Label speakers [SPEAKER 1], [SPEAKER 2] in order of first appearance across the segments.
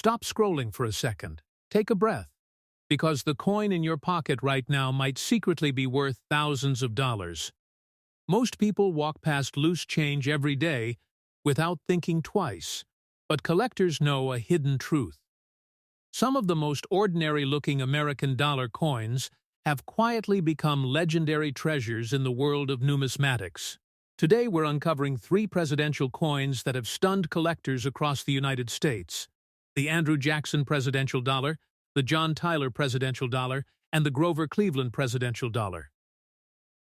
[SPEAKER 1] Stop scrolling for a second. Take a breath. Because the coin in your pocket right now might secretly be worth thousands of dollars. Most people walk past loose change every day without thinking twice, but collectors know a hidden truth. Some of the most ordinary-looking American dollar coins have quietly become legendary treasures in the world of numismatics. Today we're uncovering 3 presidential coins that have stunned collectors across the United States: the Andrew Jackson presidential dollar, the John Tyler presidential dollar, and the Grover Cleveland presidential dollar.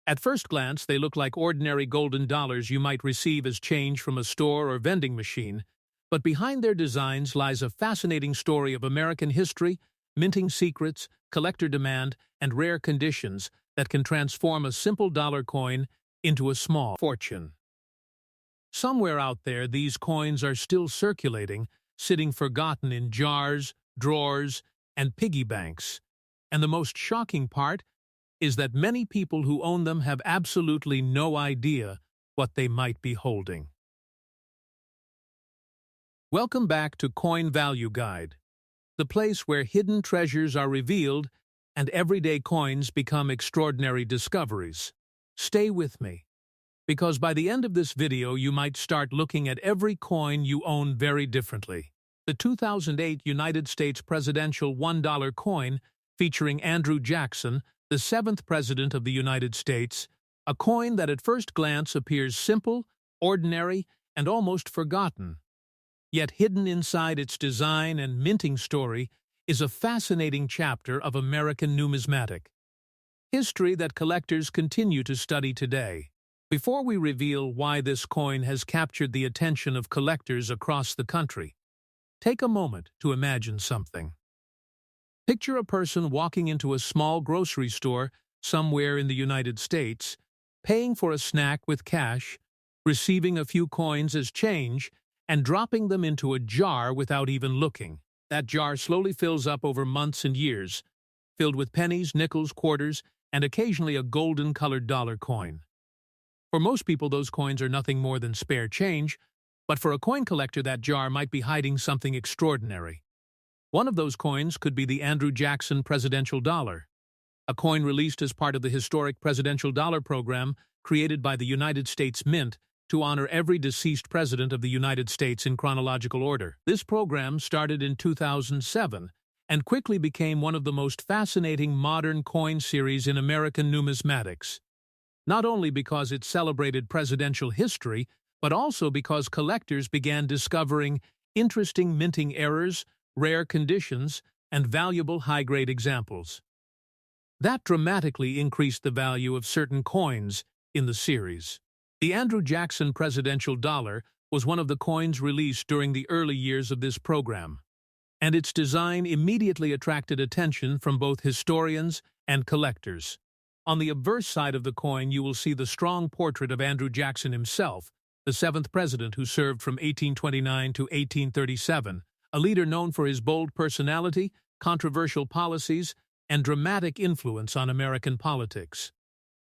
[SPEAKER 1] At first glance, they look like ordinary golden dollars you might receive as change from a store or vending machine, but behind their designs lies a fascinating story of American history, minting secrets, collector demand, and rare conditions that can transform a simple dollar coin into a small fortune. Somewhere out there, these coins are still circulating, sitting forgotten in jars, drawers, and piggy banks. And the most shocking part is that many people who own them have absolutely no idea what they might be holding. Welcome back to Coin Value Guide, the place where hidden treasures are revealed and everyday coins become extraordinary discoveries. Stay with me, because by the end of this video you might start looking at every coin you own very differently. The 2008 United States presidential $1 coin featuring Andrew Jackson, the 7th President of the United States, a coin that at first glance appears simple, ordinary, and almost forgotten. Yet hidden inside its design and minting story is a fascinating chapter of American numismatic history that collectors continue to study today. Before we reveal why this coin has captured the attention of collectors across the country, take a moment to imagine something. Picture a person walking into a small grocery store somewhere in the United States, paying for a snack with cash, receiving a few coins as change, and dropping them into a jar without even looking. That jar slowly fills up over months and years, filled with pennies, nickels, quarters, and occasionally a golden-colored dollar coin. For most people, those coins are nothing more than spare change, but for a coin collector, that jar might be hiding something extraordinary. One of those coins could be the Andrew Jackson presidential dollar, a coin released as part of the historic presidential dollar program created by the United States Mint to honor every deceased president of the United States in chronological order. This program started in 2007 and quickly became one of the most fascinating modern coin series in American numismatics, not only because it celebrated presidential history, but also because collectors began discovering interesting minting errors, rare conditions, and valuable high-grade examples. That dramatically increased the value of certain coins in the series. The Andrew Jackson presidential dollar was one of the coins released during the early years of this program, and its design immediately attracted attention from both historians and collectors. On the obverse side of the coin, you will see the strong portrait of Andrew Jackson himself, the 7th president who served from 1829 to 1837, a leader known for his bold personality, controversial policies, and dramatic influence on American politics.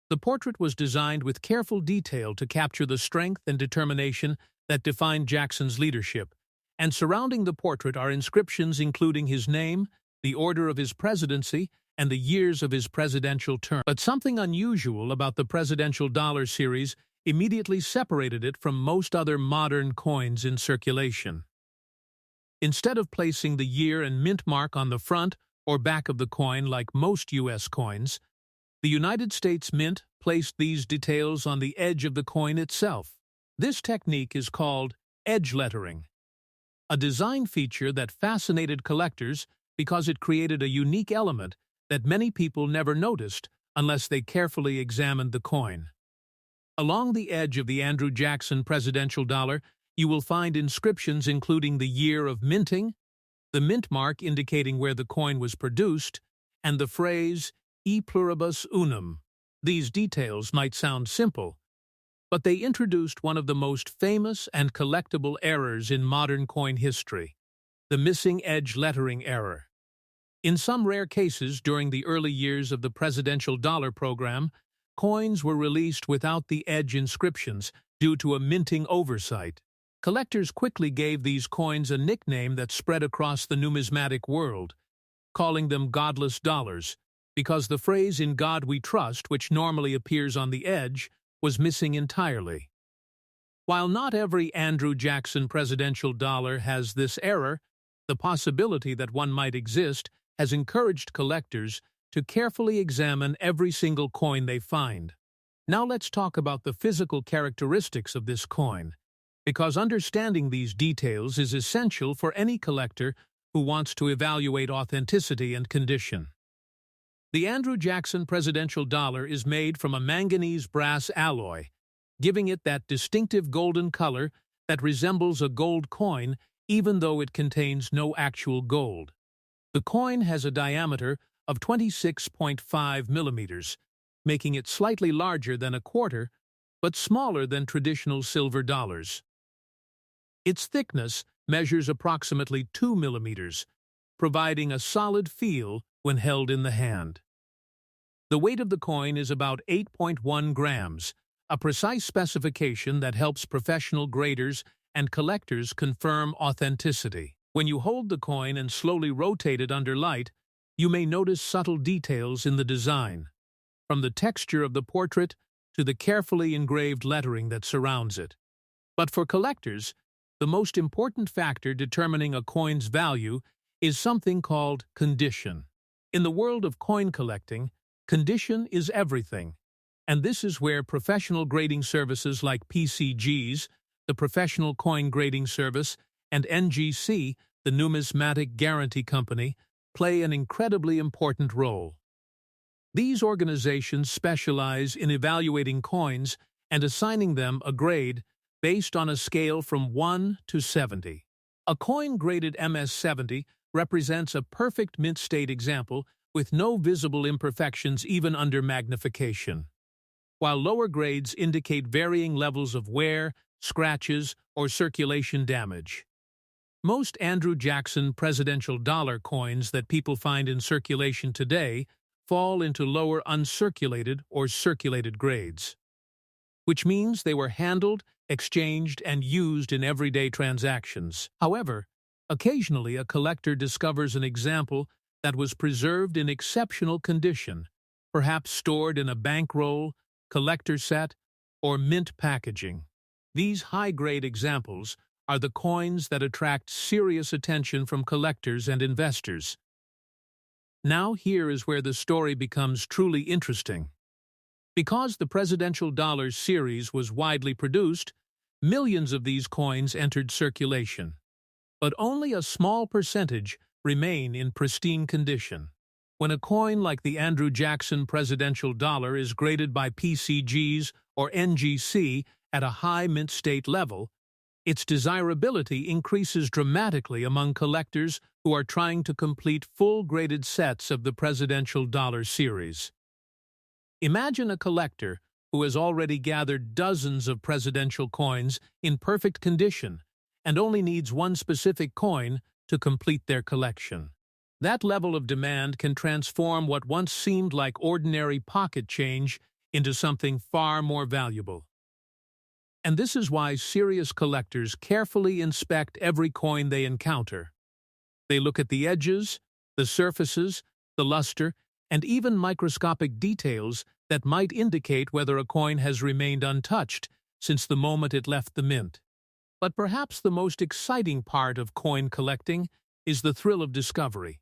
[SPEAKER 1] The portrait was designed with careful detail to capture the strength and determination that defined Jackson's leadership, and surrounding the portrait are inscriptions including his name, the order of his presidency, and the years of his presidential term. But something unusual about the presidential dollar series immediately separated it from most other modern coins in circulation. Instead of placing the year and mint mark on the front or back of the coin like most U.S. coins, the United States Mint placed these details on the edge of the coin itself. This technique is called edge lettering, a design feature that fascinated collectors because it created a unique element that many people never noticed unless they carefully examined the coin. Along the edge of the Andrew Jackson presidential dollar, you will find inscriptions including the year of minting, the mint mark indicating where the coin was produced, and the phrase E pluribus unum. These details might sound simple, but they introduced one of the most famous and collectible errors in modern coin history, the missing edge lettering error. In some rare cases during the early years of the presidential dollar program, coins were released without the edge inscriptions due to a minting oversight. Collectors quickly gave these coins a nickname that spread across the numismatic world, calling them godless dollars, because the phrase "in God we trust," which normally appears on the edge, was missing entirely. While not every Andrew Jackson presidential dollar has this error, the possibility that one might exist has encouraged collectors to carefully examine every single coin they find. Now let's talk about the physical characteristics of this coin, because understanding these details is essential for any collector who wants to evaluate authenticity and condition. The Andrew Jackson presidential dollar is made from a manganese brass alloy, giving it that distinctive golden color that resembles a gold coin even though it contains no actual gold. The coin has a diameter of 26.5 millimeters, making it slightly larger than a quarter, but smaller than traditional silver dollars. Its thickness measures approximately 2 millimeters, providing a solid feel when held in the hand. The weight of the coin is about 8.1 grams, a precise specification that helps professional graders and collectors confirm authenticity. When you hold the coin and slowly rotate it under light, you may notice subtle details in the design, from the texture of the portrait to the carefully engraved lettering that surrounds it. But for collectors, the most important factor determining a coin's value is something called condition. In the world of coin collecting, condition is everything, and this is where professional grading services like PCGs, the Professional Coin Grading Service, and NGC, the Numismatic Guarantee Company, play an incredibly important role. These organizations specialize in evaluating coins and assigning them a grade based on a scale from 1 to 70. A coin graded MS-70 represents a perfect mint-state example with no visible imperfections even under magnification, while lower grades indicate varying levels of wear, scratches, or circulation damage. Most Andrew Jackson presidential dollar coins that people find in circulation today fall into lower uncirculated or circulated grades, which means they were handled, exchanged, and used in everyday transactions. However, occasionally a collector discovers an example that was preserved in exceptional condition, perhaps stored in a bankroll, collector set, or mint packaging. These high-grade examples are the coins that attract serious attention from collectors and investors. Now here is where the story becomes truly interesting. Because the presidential dollar series was widely produced, millions of these coins entered circulation, but only a small percentage remain in pristine condition. When a coin like the Andrew Jackson presidential dollar is graded by PCGs or NGC at a high mint state level, its desirability increases dramatically among collectors who are trying to complete full graded sets of the presidential dollar series. Imagine a collector who has already gathered dozens of presidential coins in perfect condition and only needs one specific coin to complete their collection. That level of demand can transform what once seemed like ordinary pocket change into something far more valuable. And this is why serious collectors carefully inspect every coin they encounter. They look at the edges, the surfaces, the luster, and even microscopic details that might indicate whether a coin has remained untouched since the moment it left the mint. But perhaps the most exciting part of coin collecting is the thrill of discovery.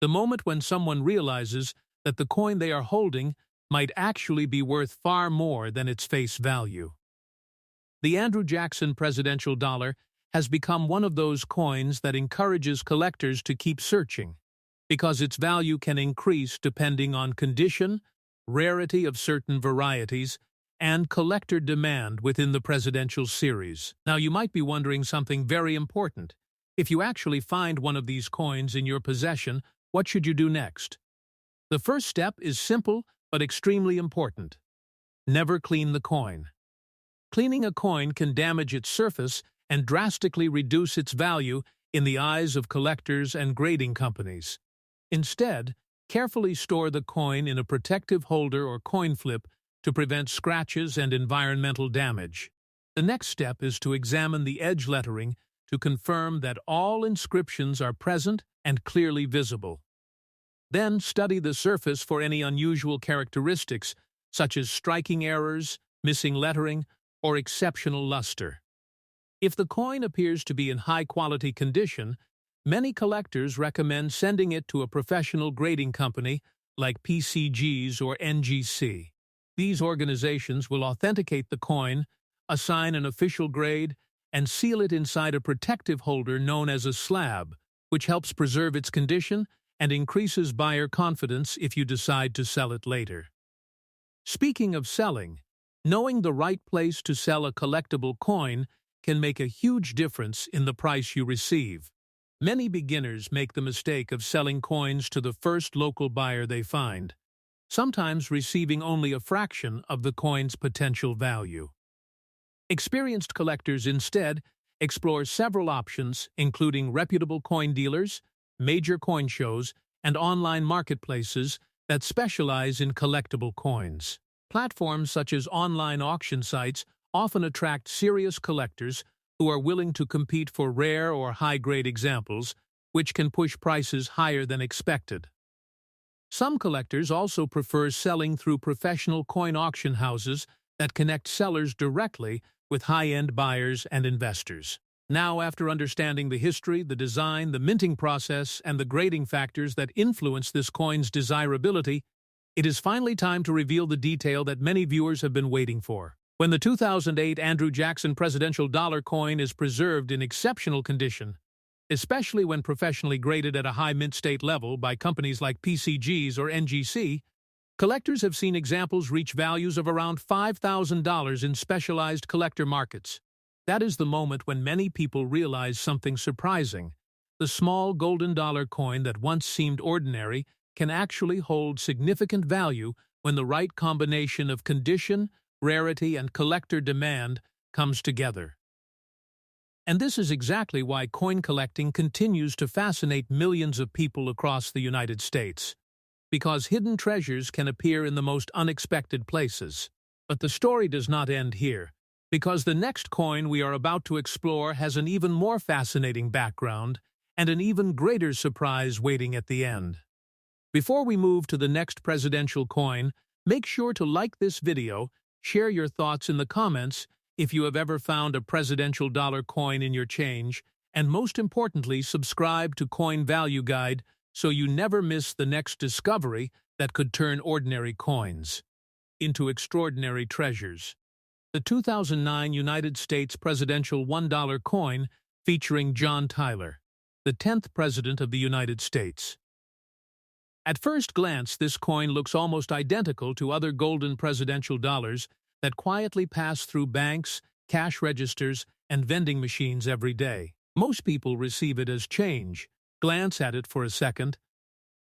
[SPEAKER 1] The moment when someone realizes that the coin they are holding might actually be worth far more than its face value. The Andrew Jackson presidential dollar has become one of those coins that encourages collectors to keep searching, because its value can increase depending on condition, rarity of certain varieties, and collector demand within the presidential series. Now you might be wondering something very important. If you actually find one of these coins in your possession, what should you do next? The first step is simple but extremely important. Never clean the coin. Cleaning a coin can damage its surface and drastically reduce its value in the eyes of collectors and grading companies. Instead, carefully store the coin in a protective holder or coin flip to prevent scratches and environmental damage. The next step is to examine the edge lettering to confirm that all inscriptions are present and clearly visible. Then study the surface for any unusual characteristics, such as striking errors, missing lettering, or exceptional luster. If the coin appears to be in high-quality condition, many collectors recommend sending it to a professional grading company like PCGs or NGC. These organizations will authenticate the coin, assign an official grade, and seal it inside a protective holder known as a slab, which helps preserve its condition and increases buyer confidence if you decide to sell it later. Speaking of selling, knowing the right place to sell a collectible coin can make a huge difference in the price you receive. Many beginners make the mistake of selling coins to the first local buyer they find, sometimes receiving only a fraction of the coin's potential value. Experienced collectors instead explore several options, including reputable coin dealers, major coin shows, and online marketplaces that specialize in collectible coins. Platforms such as online auction sites often attract serious collectors who are willing to compete for rare or high-grade examples, which can push prices higher than expected. Some collectors also prefer selling through professional coin auction houses that connect sellers directly with high-end buyers and investors. Now, after understanding the history, the design, the minting process, and the grading factors that influence this coin's desirability, it is finally time to reveal the detail that many viewers have been waiting for. When the 2008 Andrew Jackson presidential dollar coin is preserved in exceptional condition, especially when professionally graded at a high mint state level by companies like PCGs or NGC, collectors have seen examples reach values of around $5,000 in specialized collector markets. That is the moment when many people realize something surprising. The small golden dollar coin that once seemed ordinary can actually hold significant value when the right combination of condition, rarity, and collector demand comes together. And this is exactly why coin collecting continues to fascinate millions of people across the United States. Because hidden treasures can appear in the most unexpected places. But the story does not end here, because the next coin we are about to explore has an even more fascinating background and an even greater surprise waiting at the end. Before we move to the next presidential coin, make sure to like this video, share your thoughts in the comments if you have ever found a presidential dollar coin in your change, and most importantly, subscribe to Coin Value Guide so you never miss the next discovery that could turn ordinary coins into extraordinary treasures. The 2009 United States presidential $1 coin featuring John Tyler, the 10th President of the United States. At first glance, this coin looks almost identical to other golden presidential dollars that quietly pass through banks, cash registers, and vending machines every day. Most people receive it as change, glance at it for a second,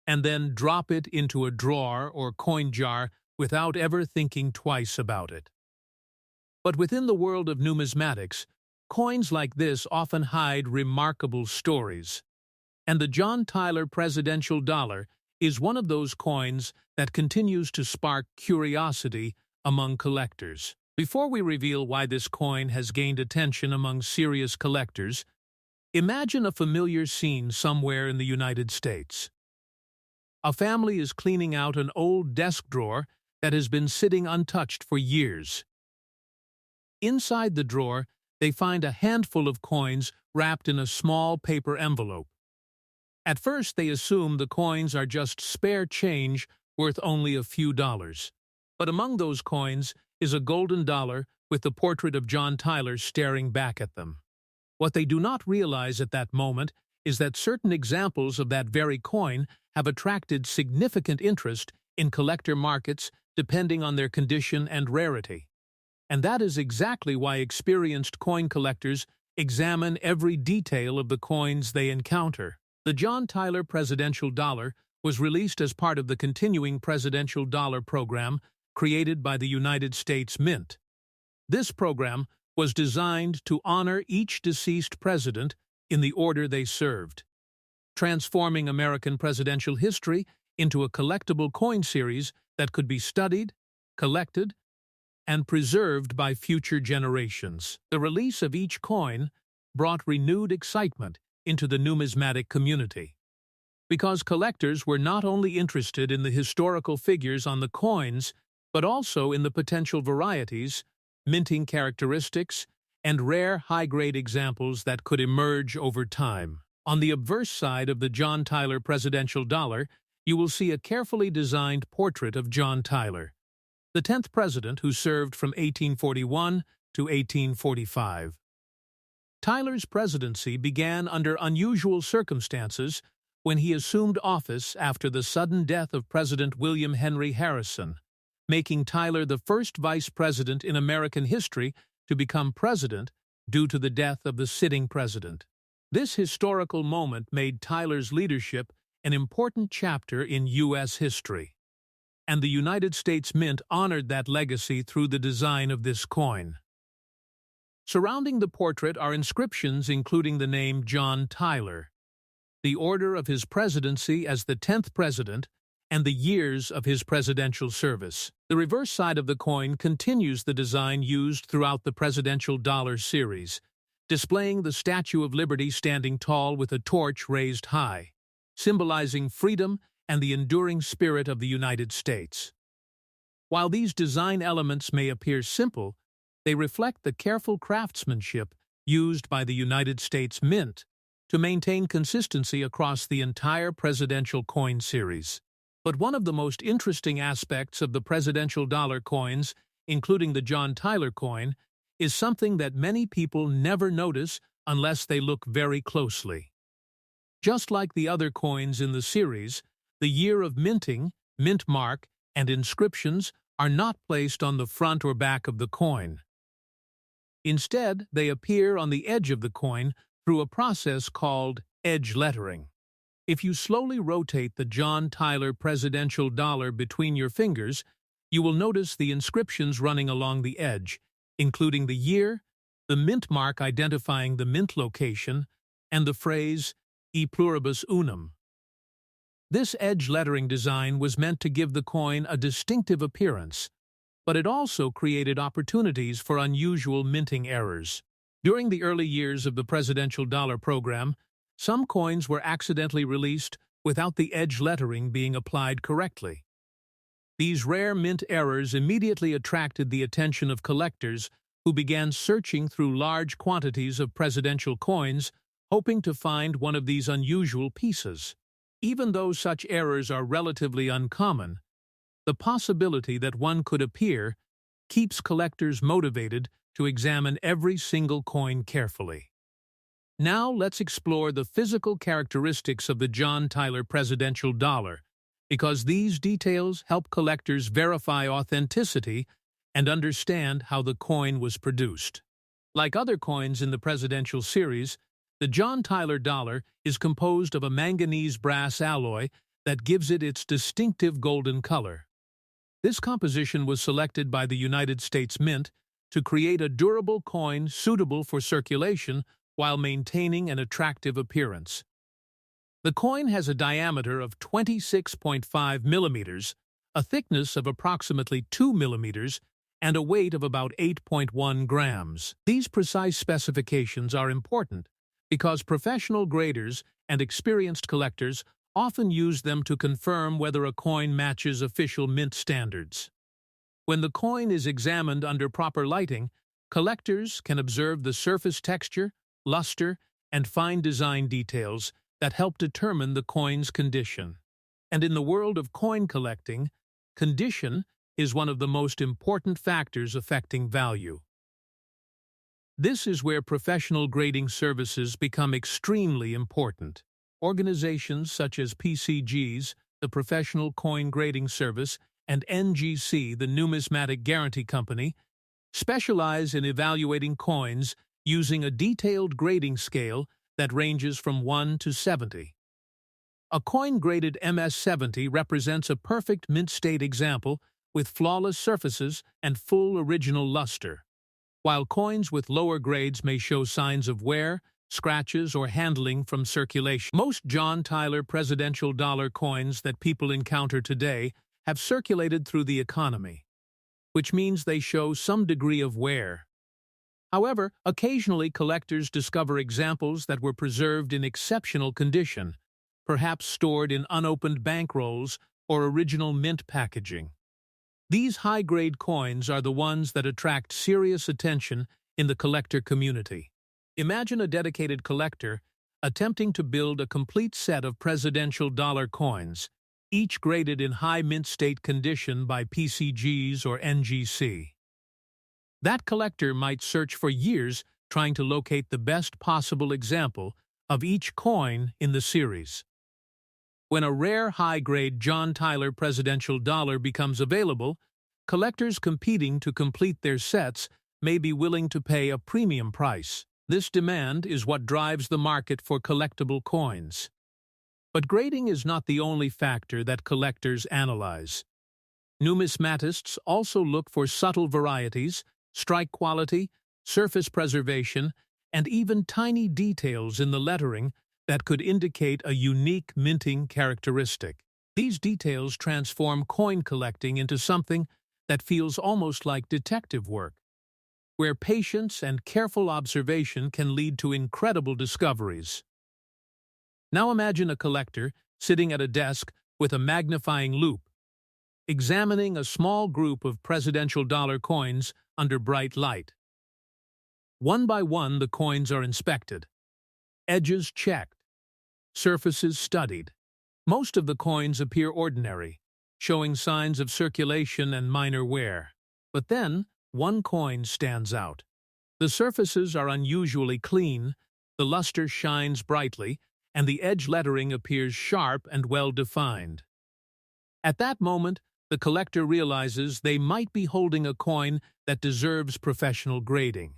[SPEAKER 1] and then drop it into a drawer or coin jar without ever thinking twice about it. But within the world of numismatics, coins like this often hide remarkable stories. And the John Tyler presidential dollar is one of those coins that continues to spark curiosity among collectors. Before we reveal why this coin has gained attention among serious collectors, imagine a familiar scene somewhere in the United States. A family is cleaning out an old desk drawer that has been sitting untouched for years. Inside the drawer, they find a handful of coins wrapped in a small paper envelope. At first, they assume the coins are just spare change worth only a few dollars. But among those coins is a golden dollar with the portrait of John Tyler staring back at them. What they do not realize at that moment is that certain examples of that very coin have attracted significant interest in collector markets depending on their condition and rarity. And that is exactly why experienced coin collectors examine every detail of the coins they encounter. The John Tyler presidential dollar was released as part of the continuing presidential dollar program created by the United States Mint. This program was designed to honor each deceased president in the order they served, transforming American presidential history into a collectible coin series that could be studied, collected, and preserved by future generations. The release of each coin brought renewed excitement into the numismatic community, because collectors were not only interested in the historical figures on the coins, but also in the potential varieties, minting characteristics, and rare high-grade examples that could emerge over time. On the obverse side of the John Tyler presidential dollar, you will see a carefully designed portrait of John Tyler, the 10th president who served from 1841 to 1845. Tyler's presidency began under unusual circumstances when he assumed office after the sudden death of President William Henry Harrison, making Tyler the first vice president in American history to become president due to the death of the sitting president. This historical moment made Tyler's leadership an important chapter in U.S. history, and the United States Mint honored that legacy through the design of this coin. Surrounding the portrait are inscriptions including the name John Tyler, the order of his presidency as the 10th president, and the years of his presidential service. The reverse side of the coin continues the design used throughout the presidential dollar series, displaying the Statue of Liberty standing tall with a torch raised high, symbolizing freedom and the enduring spirit of the United States. While these design elements may appear simple, they reflect the careful craftsmanship used by the United States Mint to maintain consistency across the entire presidential coin series. But one of the most interesting aspects of the presidential dollar coins, including the John Tyler coin, is something that many people never notice unless they look very closely. Just like the other coins in the series, the year of minting, mint mark, and inscriptions are not placed on the front or back of the coin. Instead, they appear on the edge of the coin through a process called edge lettering. If you slowly rotate the John Tyler presidential dollar between your fingers, you will notice the inscriptions running along the edge, including the year, the mint mark identifying the mint location, and the phrase E pluribus unum. This edge lettering design was meant to give the coin a distinctive appearance, but it also created opportunities for unusual minting errors. During the early years of the presidential dollar program, some coins were accidentally released without the edge lettering being applied correctly. These rare mint errors immediately attracted the attention of collectors who began searching through large quantities of presidential coins, hoping to find one of these unusual pieces. Even though such errors are relatively uncommon, the possibility that one could appear keeps collectors motivated to examine every single coin carefully. Now let's explore the physical characteristics of the John Tyler presidential dollar, because these details help collectors verify authenticity and understand how the coin was produced. Like other coins in the presidential series, the John Tyler dollar is composed of a manganese brass alloy that gives it its distinctive golden color. This composition was selected by the United States Mint to create a durable coin suitable for circulation while maintaining an attractive appearance. The coin has a diameter of 26.5 millimeters, a thickness of approximately 2 millimeters, and a weight of about 8.1 grams. These precise specifications are important because professional graders and experienced collectors often use them to confirm whether a coin matches official mint standards. When the coin is examined under proper lighting, collectors can observe the surface texture, luster, and fine design details that help determine the coin's condition. And in the world of coin collecting, condition is one of the most important factors affecting value. This is where professional grading services become extremely important. Organizations such as PCGs, the Professional Coin Grading Service, and NGC, the Numismatic Guarantee Company, specialize in evaluating coins using a detailed grading scale that ranges from 1 to 70. A coin graded MS-70 represents a perfect mint-state example with flawless surfaces and full original luster, while coins with lower grades may show signs of wear, scratches, or handling from circulation. Most John Tyler presidential dollar coins that people encounter today have circulated through the economy, which means they show some degree of wear. However, occasionally collectors discover examples that were preserved in exceptional condition, perhaps stored in unopened bankrolls or original mint packaging. These high-grade coins are the ones that attract serious attention in the collector community. Imagine a dedicated collector attempting to build a complete set of presidential dollar coins, each graded in high mint state condition by PCGs or NGC. That collector might search for years trying to locate the best possible example of each coin in the series. When a rare high-grade John Tyler presidential dollar becomes available, collectors competing to complete their sets may be willing to pay a premium price. This demand is what drives the market for collectible coins. But grading is not the only factor that collectors analyze. Numismatists also look for subtle varieties, strike quality, surface preservation, and even tiny details in the lettering that could indicate a unique minting characteristic. These details transform coin collecting into something that feels almost like detective work, where patience and careful observation can lead to incredible discoveries. Now imagine a collector sitting at a desk with a magnifying loupe, examining a small group of presidential dollar coins under bright light. One by one, the coins are inspected, edges checked, surfaces studied. Most of the coins appear ordinary, showing signs of circulation and minor wear. But then, one coin stands out. The surfaces are unusually clean, the luster shines brightly, and the edge lettering appears sharp and well-defined. At that moment, the collector realizes they might be holding a coin that deserves professional grading.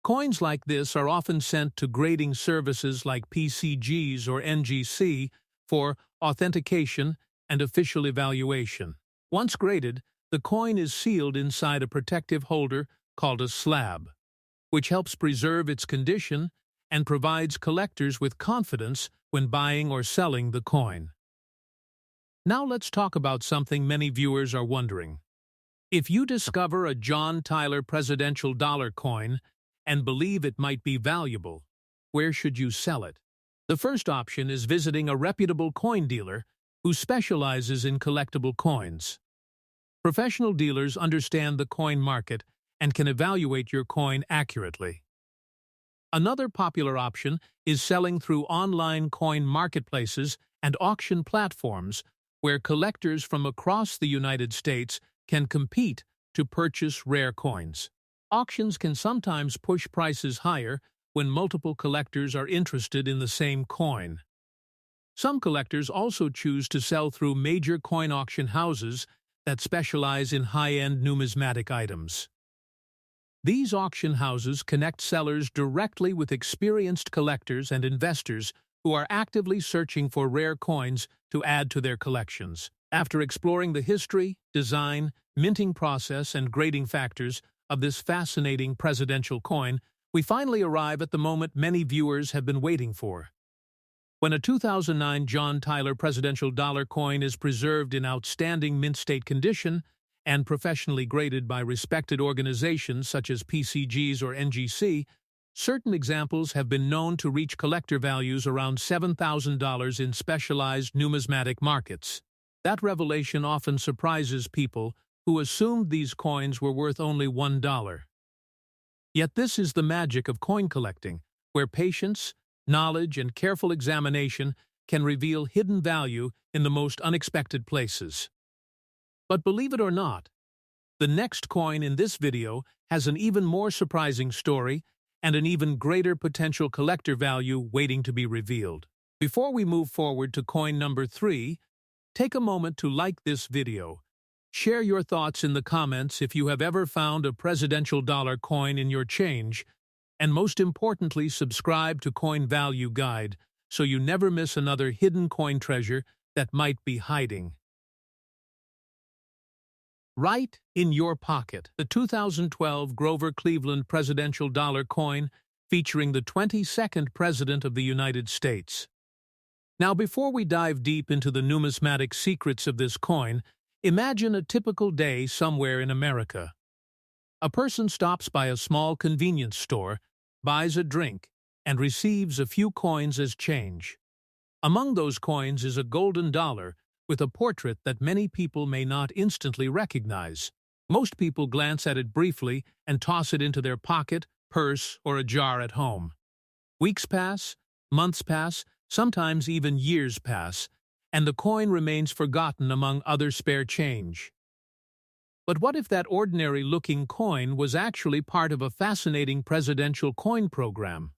[SPEAKER 1] Coins like this are often sent to grading services like PCGs or NGC for authentication and official evaluation. Once graded, the coin is sealed inside a protective holder called a slab, which helps preserve its condition and provides collectors with confidence when buying or selling the coin. Now let's talk about something many viewers are wondering. If you discover a John Tyler presidential dollar coin and believe it might be valuable, where should you sell it? The first option is visiting a reputable coin dealer who specializes in collectible coins. Professional dealers understand the coin market and can evaluate your coin accurately. Another popular option is selling through online coin marketplaces and auction platforms where collectors from across the United States can compete to purchase rare coins. Auctions can sometimes push prices higher when multiple collectors are interested in the same coin. Some collectors also choose to sell through major coin auction houses that specialize in high-end numismatic items. These auction houses connect sellers directly with experienced collectors and investors who are actively searching for rare coins to add to their collections. After exploring the history, design, minting process, and grading factors of this fascinating presidential coin, we finally arrive at the moment many viewers have been waiting for. When a 2009 John Tyler presidential dollar coin is preserved in outstanding mint state condition and professionally graded by respected organizations such as PCGs or NGC, certain examples have been known to reach collector values around $7,000 in specialized numismatic markets. That revelation often surprises people who assumed these coins were worth only $1. Yet this is the magic of coin collecting, where patience, knowledge, and careful examination can reveal hidden value in the most unexpected places. But believe it or not, the next coin in this video has an even more surprising story and an even greater potential collector value waiting to be revealed. Before we move forward to coin number 3, take a moment to like this video. Share your thoughts in the comments if you have ever found a presidential dollar coin in your change, and most importantly, subscribe to Coin Value Guide so you never miss another hidden coin treasure that might be hiding right in your pocket. The 2012 Grover Cleveland presidential dollar coin featuring the 22nd President of the United States. Now, before we dive deep into the numismatic secrets of this coin, Imagine a typical day somewhere in America. A person stops by a small convenience store, buys a drink, and receives a few coins as change. Among those coins is a golden dollar with a portrait that many people may not instantly recognize. Most people glance at it briefly and toss it into their pocket, purse, or a jar at home. Weeks pass, months pass, sometimes even years pass, and the coin remains forgotten among other spare change. But what if that ordinary-looking coin was actually part of a fascinating presidential coin program?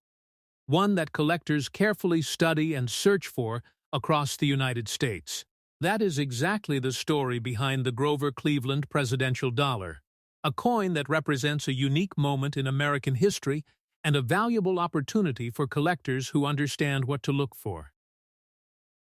[SPEAKER 1] One that collectors carefully study and search for across the United States. That is exactly the story behind the Grover Cleveland presidential dollar, a coin that represents a unique moment in American history and a valuable opportunity for collectors who understand what to look for.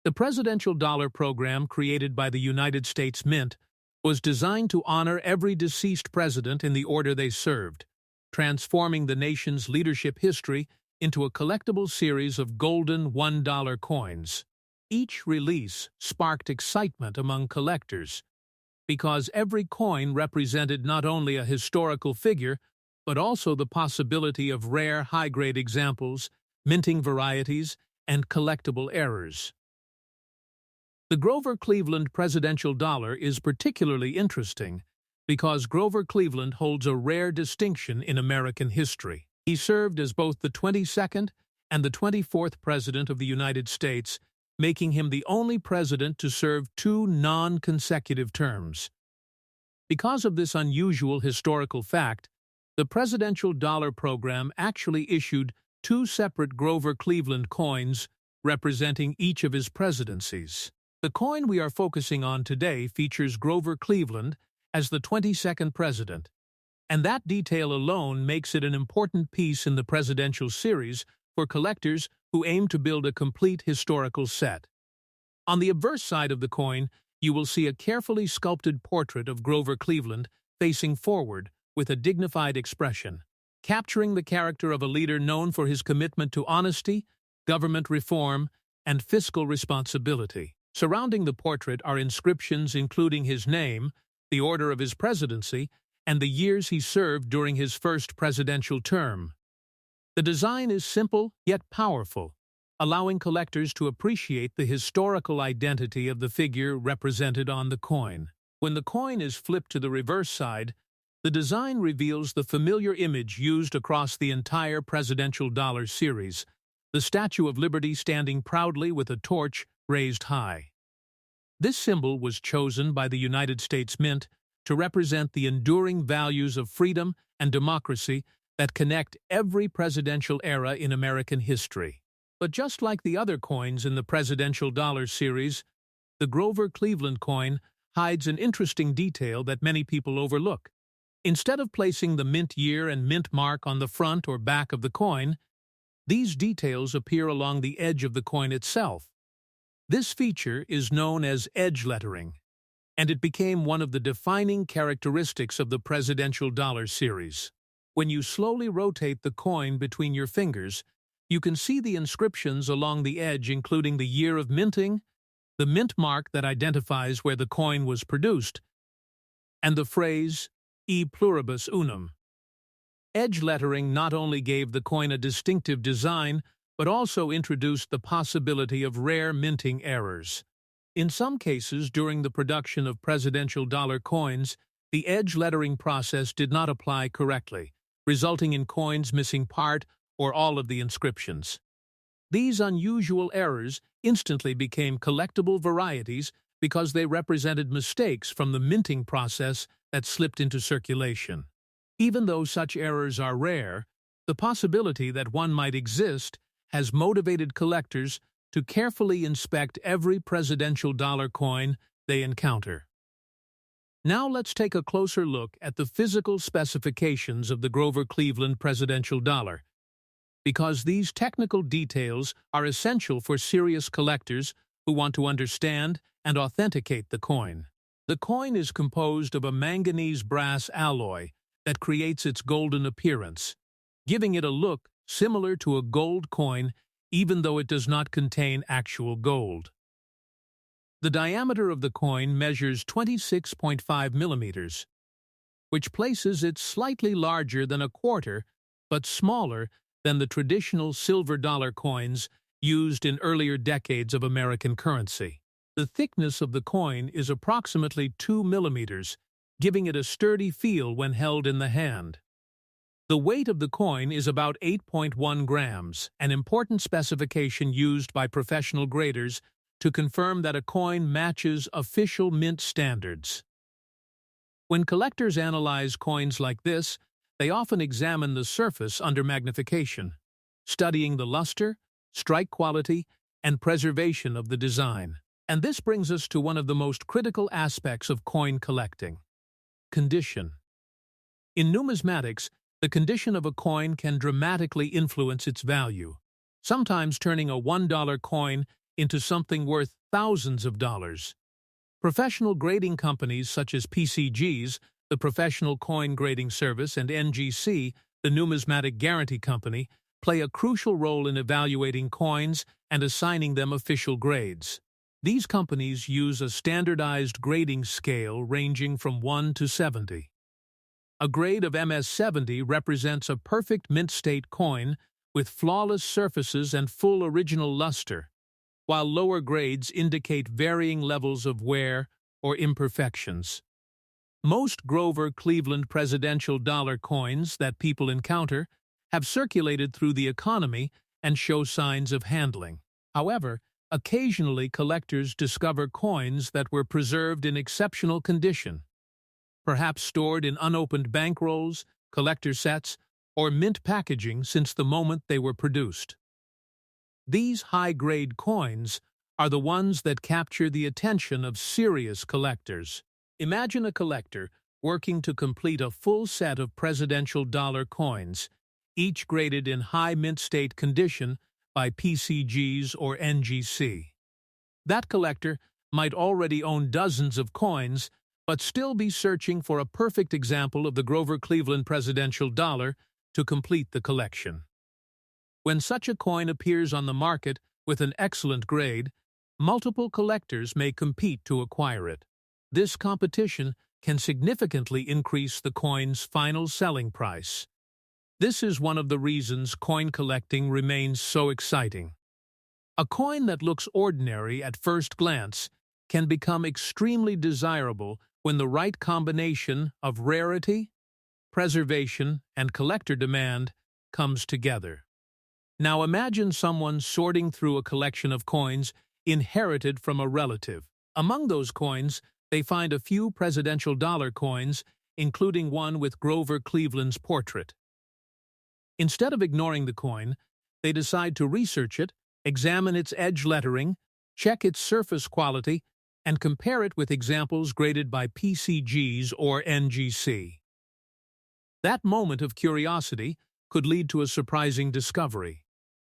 [SPEAKER 1] The presidential dollar program created by the United States Mint was designed to honor every deceased president in the order they served, transforming the nation's leadership history into a collectible series of golden $1 coins. Each release sparked excitement among collectors, because every coin represented not only a historical figure, but also the possibility of rare high-grade examples, minting varieties, and collectible errors. The Grover Cleveland presidential dollar is particularly interesting because Grover Cleveland holds a rare distinction in American history. He served as both the 22nd and the 24th President of the United States, making him the only president to serve two non-consecutive terms. Because of this unusual historical fact, the presidential dollar program actually issued two separate Grover Cleveland coins representing each of his presidencies. The coin we are focusing on today features Grover Cleveland as the 22nd president, and that detail alone makes it an important piece in the presidential series for collectors who aim to build a complete historical set. On the obverse side of the coin, you will see a carefully sculpted portrait of Grover Cleveland facing forward with a dignified expression, capturing the character of a leader known for his commitment to honesty, government reform, and fiscal responsibility. Surrounding the portrait are inscriptions including his name, the order of his presidency, and the years he served during his first presidential term. The design is simple yet powerful, allowing collectors to appreciate the historical identity of the figure represented on the coin. When the coin is flipped to the reverse side, the design reveals the familiar image used across the entire presidential dollar series, the Statue of Liberty standing proudly with a torch raised high. This symbol was chosen by the United States Mint to represent the enduring values of freedom and democracy that connect every presidential era in American history. But just like the other coins in the presidential dollar series, the Grover Cleveland coin hides an interesting detail that many people overlook. Instead of placing the mint year and mint mark on the front or back of the coin, these details appear along the edge of the coin itself. This feature is known as edge lettering, and it became one of the defining characteristics of the presidential dollar series. When you slowly rotate the coin between your fingers, you can see the inscriptions along the edge, including the year of minting, the mint mark that identifies where the coin was produced, and the phrase, E pluribus unum. Edge lettering not only gave the coin a distinctive design, but also introduced the possibility of rare minting errors. In some cases, during the production of presidential dollar coins, the edge lettering process did not apply correctly, resulting in coins missing part or all of the inscriptions. These unusual errors instantly became collectible varieties because they represented mistakes from the minting process that slipped into circulation. Even though such errors are rare, the possibility that one might exist has motivated collectors to carefully inspect every presidential dollar coin they encounter. Now let's take a closer look at the physical specifications of the Grover Cleveland presidential dollar, because these technical details are essential for serious collectors who want to understand and authenticate the coin. The coin is composed of a manganese brass alloy that creates its golden appearance, giving it a look similar to a gold coin even though it does not contain actual gold. The diameter of the coin measures 26.5 millimeters, which places it slightly larger than a quarter, but smaller than the traditional silver dollar coins used in earlier decades of American currency. The thickness of the coin is approximately 2 millimeters, giving it a sturdy feel when held in the hand. The weight of the coin is about 8.1 grams, an important specification used by professional graders to confirm that a coin matches official mint standards. When collectors analyze coins like this, they often examine the surface under magnification, studying the luster, strike quality, and preservation of the design. And this brings us to one of the most critical aspects of coin collecting: condition. In numismatics, the condition of a coin can dramatically influence its value, sometimes turning a $1 coin into something worth thousands of dollars. Professional grading companies such as PCGs, the Professional Coin Grading Service, and NGC, the Numismatic Guarantee Company, play a crucial role in evaluating coins and assigning them official grades. These companies use a standardized grading scale ranging from 1 to 70. A grade of MS-70 represents a perfect mint-state coin with flawless surfaces and full original luster, while lower grades indicate varying levels of wear or imperfections. Most Grover Cleveland presidential dollar coins that people encounter have circulated through the economy and show signs of handling. However, occasionally collectors discover coins that were preserved in exceptional condition, perhaps stored in unopened bankrolls, collector sets, or mint packaging since the moment they were produced. These high-grade coins are the ones that capture the attention of serious collectors. Imagine a collector working to complete a full set of presidential dollar coins, each graded in high mint-state condition by PCGs or NGC. That collector might already own dozens of coins, but still be searching for a perfect example of the Grover Cleveland presidential dollar to complete the collection. When such a coin appears on the market with an excellent grade, multiple collectors may compete to acquire it. This competition can significantly increase the coin's final selling price. This is one of the reasons coin collecting remains so exciting. A coin that looks ordinary at first glance can become extremely desirable when the right combination of rarity, preservation, and collector demand comes together. Now imagine someone sorting through a collection of coins inherited from a relative. Among those coins, they find a few presidential dollar coins, including one with Grover Cleveland's portrait. Instead of ignoring the coin, they decide to research it, examine its edge lettering, check its surface quality, and compare it with examples graded by PCGs or NGC. That moment of curiosity could lead to a surprising discovery.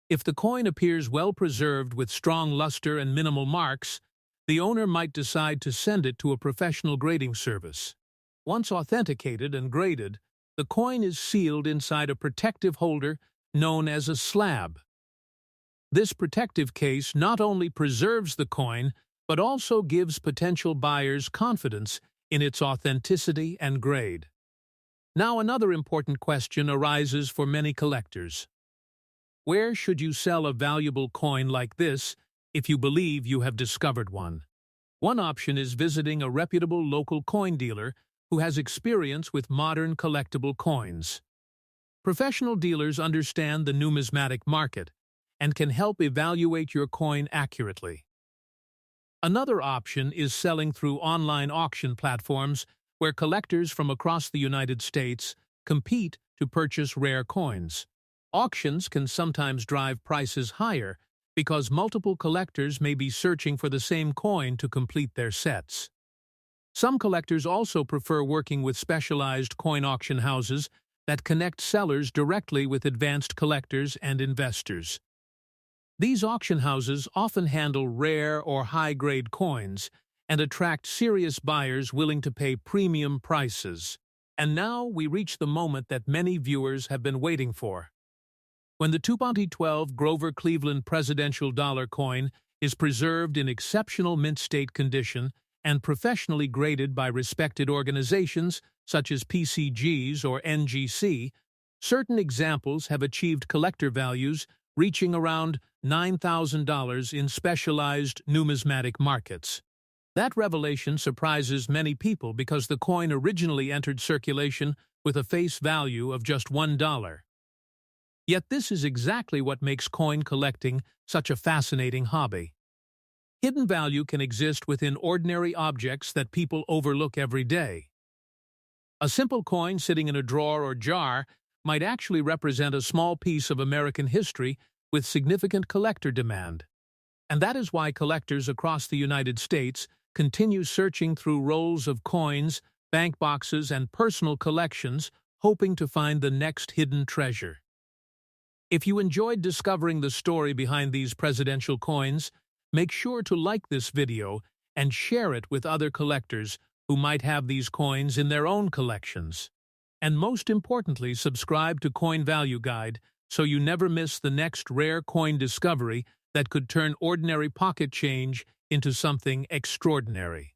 [SPEAKER 1] If the coin appears well preserved with strong luster and minimal marks, the owner might decide to send it to a professional grading service. Once authenticated and graded, the coin is sealed inside a protective holder known as a slab. This protective case not only preserves the coin, but also gives potential buyers confidence in its authenticity and grade. Now another important question arises for many collectors. Where should you sell a valuable coin like this if you believe you have discovered one? One option is visiting a reputable local coin dealer who has experience with modern collectible coins. Professional dealers understand the numismatic market and can help evaluate your coin accurately. Another option is selling through online auction platforms where collectors from across the United States compete to purchase rare coins. Auctions can sometimes drive prices higher because multiple collectors may be searching for the same coin to complete their sets. Some collectors also prefer working with specialized coin auction houses that connect sellers directly with advanced collectors and investors. These auction houses often handle rare or high-grade coins and attract serious buyers willing to pay premium prices. And now we reach the moment that many viewers have been waiting for. When the 2012 Grover Cleveland presidential dollar coin is preserved in exceptional mint state condition and professionally graded by respected organizations such as PCGs or NGC, certain examples have achieved collector values reaching around $9,000 in specialized numismatic markets. That revelation surprises many people because the coin originally entered circulation with a face value of just $1. Yet this is exactly what makes coin collecting such a fascinating hobby. Hidden value can exist within ordinary objects that people overlook every day. A simple coin sitting in a drawer or jar might actually represent a small piece of American history with significant collector demand. And that is why collectors across the United States continue searching through rolls of coins, bank boxes, and personal collections, hoping to find the next hidden treasure. If you enjoyed discovering the story behind these presidential coins, make sure to like this video and share it with other collectors who might have these coins in their own collections. And most importantly, subscribe to Coin Value Guide so you never miss the next rare coin discovery that could turn ordinary pocket change into something extraordinary.